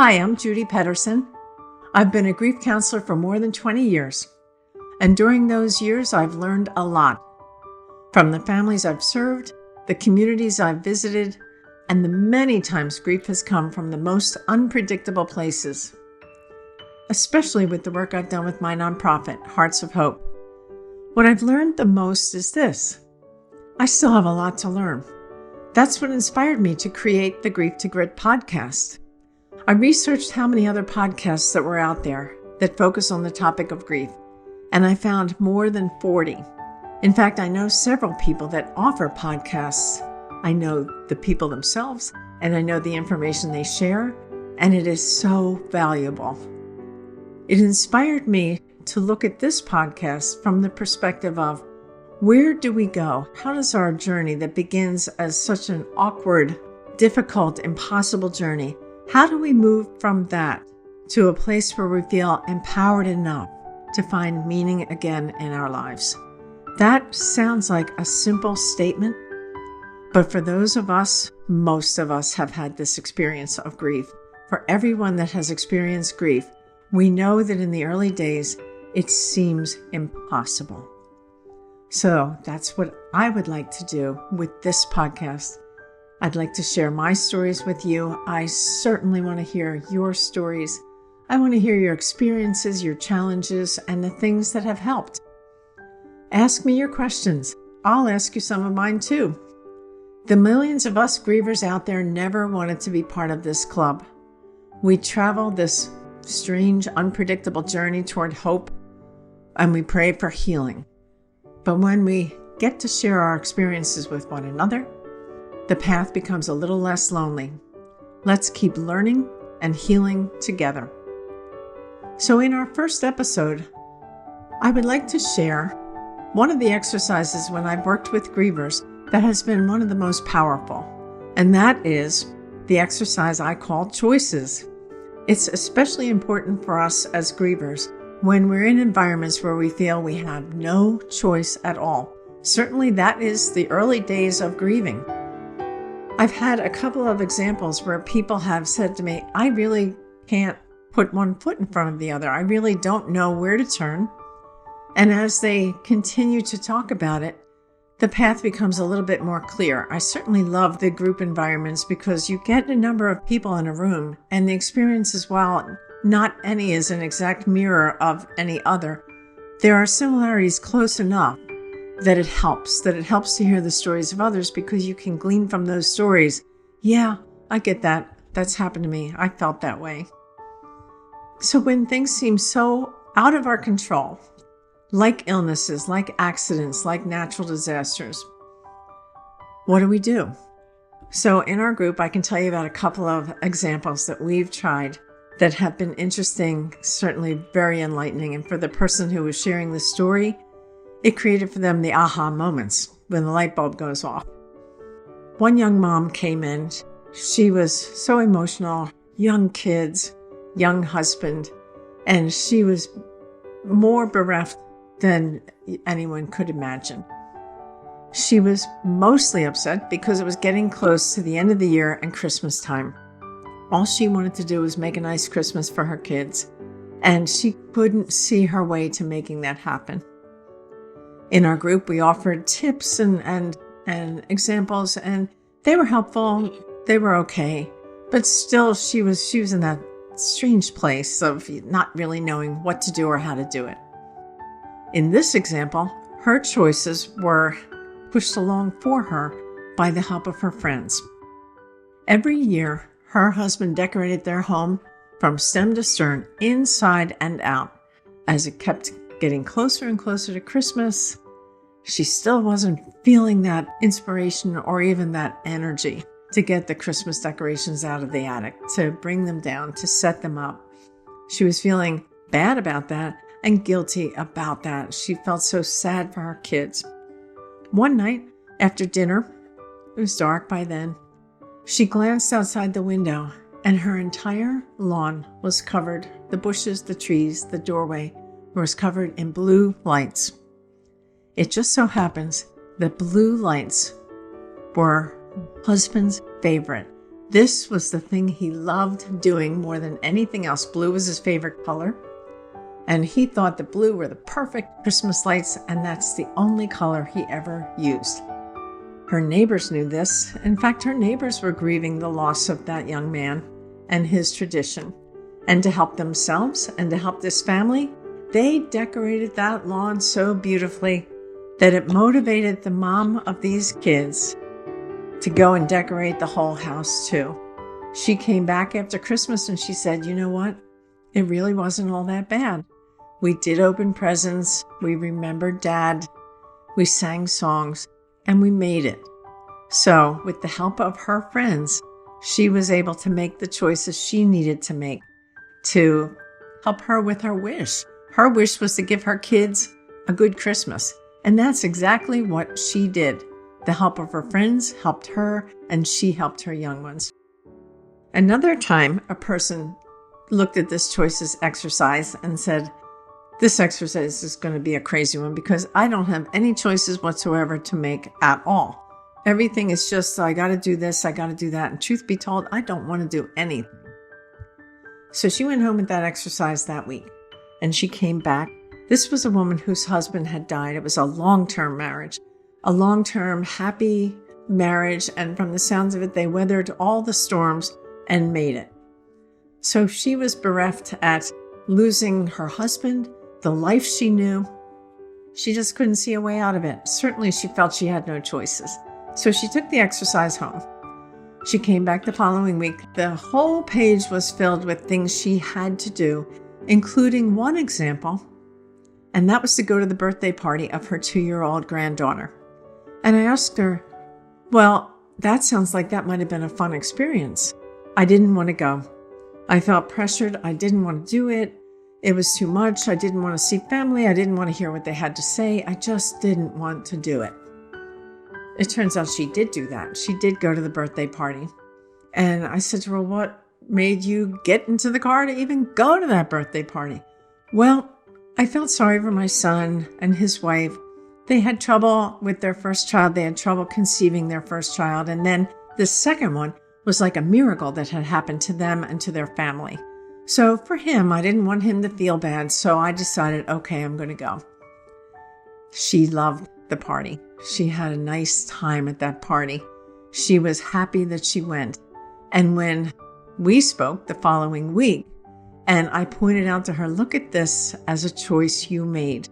Hi, I'm Judy Pedersen. I've been a grief counselor for more than 20 years. And during those years, I've learned a lot. From the families I've served, the communities I've visited, and the many times grief has come from the most unpredictable places. Especially with the work I've done with my nonprofit, Hearts of Hope. What I've learned the most is this. I still have a lot to learn. That's what inspired me to create the Grief to Grit podcast. I researched how many other podcasts that were out there that focus on the topic of grief, and I found more than 40. In fact, I know several people that offer podcasts. I know the people themselves, and I know the information they share, and it is so valuable. It inspired me to look at this podcast from the perspective of where do we go? How does our journey that begins as such an awkward, difficult, impossible journey, how do we move from that to a place where we feel empowered enough to find meaning again in our lives? That sounds like a simple statement, but for those of us, most of us have had this experience of grief. For everyone that has experienced grief, we know that in the early days, it seems impossible. So that's what I would like to do with this podcast. I'd like to share my stories with you. I certainly want to hear your stories. I want to hear your experiences, your challenges, and the things that have helped. Ask me your questions. I'll ask you some of mine too. The millions of us grievers out there never wanted to be part of this club. We travel this strange, unpredictable journey toward hope, and we pray for healing. But when we get to share our experiences with one another, the path becomes a little less lonely. Let's keep learning and healing together. So in our first episode, I would like to share one of the exercises when I've worked with grievers that has been one of the most powerful, and that is the exercise I call choices. It's especially important for us as grievers when we're in environments where we feel we have no choice at all. Certainly that is the early days of grieving. I've had a couple of examples where people have said to me, I really can't put one foot in front of the other. I really don't know where to turn. And as they continue to talk about it, the path becomes a little bit more clear. I certainly love the group environments because you get a number of people in a room, and the experiences, while not any is an exact mirror of any other, there are similarities close enough that it helps to hear the stories of others because you can glean from those stories. Yeah, I get that. That's happened to me. I felt that way. So when things seem so out of our control, like illnesses, like accidents, like natural disasters, what do we do? So in our group, I can tell you about a couple of examples that we've tried that have been interesting, certainly very enlightening. And for the person who was sharing the story, it created for them the aha moments when the light bulb goes off. One young mom came in. She was so emotional, young kids, young husband, and she was more bereft than anyone could imagine. She was mostly upset because it was getting close to the end of the year and Christmas time. All she wanted to do was make a nice Christmas for her kids, and she couldn't see her way to making that happen. In our group, we offered tips and examples, and they were helpful. They were okay, but still, she was in that strange place of not really knowing what to do or how to do it. In this example, her choices were pushed along for her by the help of her friends. Every year, her husband decorated their home from stem to stern, inside and out. As it kept getting closer and closer to Christmas, she still wasn't feeling that inspiration or even that energy to get the Christmas decorations out of the attic, to bring them down, to set them up. She was feeling bad about that and guilty about that. She felt so sad for her kids. One night after dinner, it was dark by then, she glanced outside the window and her entire lawn was covered. The bushes, the trees, the doorway was covered in blue lights. It just so happens that blue lights were husband's favorite. This was the thing he loved doing more than anything else. Blue was his favorite color. And he thought that blue were the perfect Christmas lights, and that's the only color he ever used. Her neighbors knew this. In fact, her neighbors were grieving the loss of that young man and his tradition. And to help themselves and to help this family, they decorated that lawn so beautifully that it motivated the mom of these kids to go and decorate the whole house too. She came back after Christmas and she said, you know what? It really wasn't all that bad. We did open presents, we remembered Dad, we sang songs, and we made it. So, with the help of her friends, she was able to make the choices she needed to make to help her with her wish. Her wish was to give her kids a good Christmas, and that's exactly what she did. The help of her friends helped her, and she helped her young ones. Another time, a person looked at this choices exercise and said, this exercise is going to be a crazy one because I don't have any choices whatsoever to make at all. Everything is just, I got to do this, I got to do that. And truth be told, I don't want to do anything. So she went home with that exercise that week and she came back. This was a woman whose husband had died. It was a long-term marriage, a long-term happy marriage. And from the sounds of it, they weathered all the storms and made it. So she was bereft at losing her husband, the life she knew. She just couldn't see a way out of it. Certainly she felt she had no choices. So she took the exercise home. She came back the following week. The whole page was filled with things she had to do, including one example, and that was to go to the birthday party of her 2-year-old granddaughter. And I asked her, well, that sounds like that might have been a fun experience. I didn't want to go. I felt pressured. I didn't want to do it. It was too much. I didn't want to see family. I didn't want to hear what they had to say. I just didn't want to do it. It turns out she did do that. She did go to the birthday party. And I said to her, what made you get into the car to even go to that birthday party? Well, I felt sorry for my son and his wife. They had trouble with their first child. They had trouble conceiving their first child. And then the second one was like a miracle that had happened to them and to their family. So for him, I didn't want him to feel bad. So I decided, okay, I'm going to go. She loved the party. She had a nice time at that party. She was happy that she went. And when we spoke the following week, and I pointed out to her, look at this as a choice you made.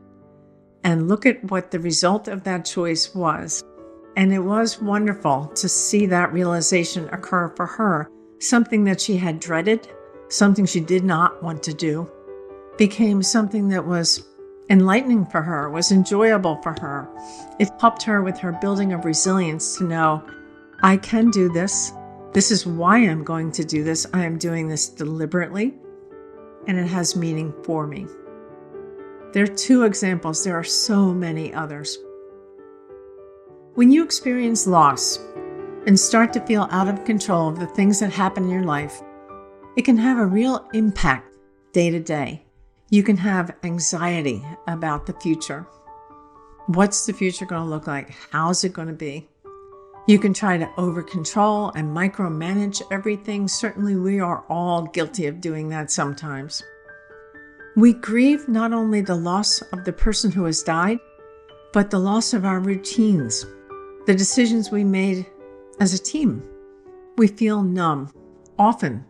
And look at what the result of that choice was. And it was wonderful to see that realization occur for her. Something that she had dreaded, something she did not want to do, became something that was enlightening for her, was enjoyable for her. It helped her with her building of resilience to know, I can do this. This is why I'm going to do this. I am doing this deliberately, and it has meaning for me. There are 2 examples. There are so many others. When you experience loss and start to feel out of control of the things that happen in your life, it can have a real impact day to day. You can have anxiety about the future. What's the future going to look like? How's it going to be? You can try to over-control and micromanage everything. Certainly, we are all guilty of doing that sometimes. We grieve not only the loss of the person who has died, but the loss of our routines, the decisions we made as a team. We feel numb, often.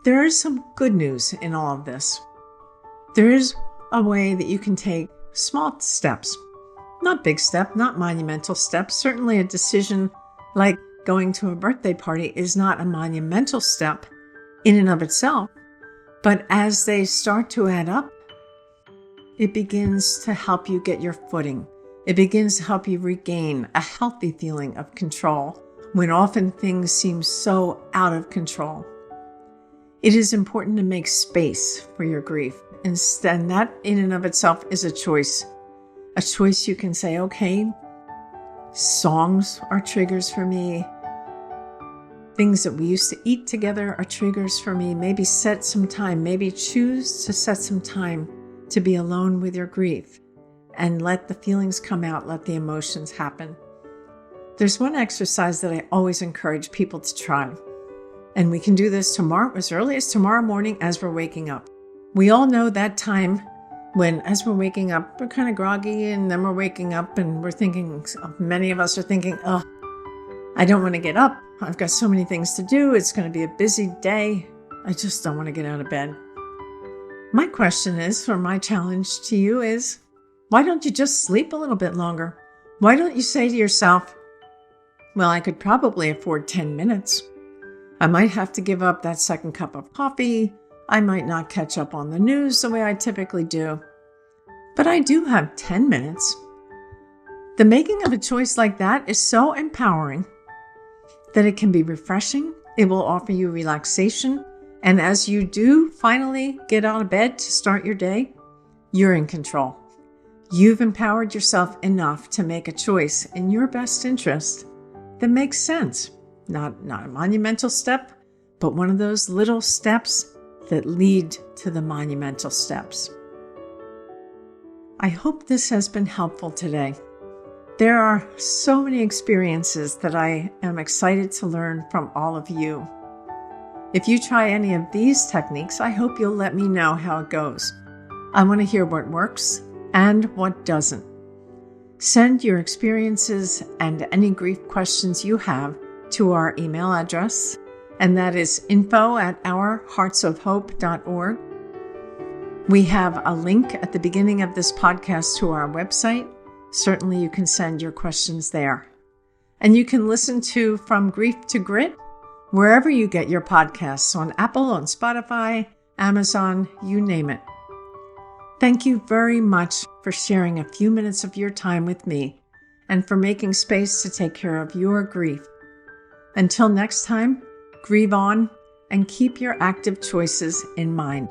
There is some good news in all of this. There is a way that you can take small steps, not big steps, not monumental steps. Certainly a decision like going to a birthday party is not a monumental step in and of itself. But as they start to add up, it begins to help you get your footing. It begins to help you regain a healthy feeling of control when often things seem so out of control. It is important to make space for your grief. And that in and of itself is a choice. A choice you can say, okay, songs are triggers for me. Things that we used to eat together are triggers for me. Maybe set some time, maybe choose to set some time to be alone with your grief and let the feelings come out, let the emotions happen. There's one exercise that I always encourage people to try. And we can do this tomorrow, as early as tomorrow morning as we're waking up. We all know that time when, as we're waking up, we're kind of groggy, and then we're waking up and we're thinking, many of us are thinking, oh, I don't want to get up. I've got so many things to do. It's going to be a busy day. I just don't want to get out of bed. My question is, or my challenge to you is, why don't you just sleep a little bit longer? Why don't you say to yourself, well, I could probably afford 10 minutes. I might have to give up that second cup of coffee. I might not catch up on the news the way I typically do. But I do have 10 minutes. The making of a choice like that is so empowering that it can be refreshing. It will offer you relaxation. And as you do finally get out of bed to start your day, you're in control. You've empowered yourself enough to make a choice in your best interest that makes sense. Not a monumental step, but one of those little steps that lead to the monumental steps. I hope this has been helpful today. There are so many experiences that I am excited to learn from all of you. If you try any of these techniques, I hope you'll let me know how it goes. I want to hear what works and what doesn't. Send your experiences and any grief questions you have to our email address, and that is info@ourheartsofhope.org. We have a link at the beginning of this podcast to our website. Certainly you can send your questions there. And you can listen to From Grief to Grit wherever you get your podcasts, on Apple, on Spotify, Amazon, you name it. Thank you very much for sharing a few minutes of your time with me and for making space to take care of your grief. Until next time, grieve on and keep your active choices in mind.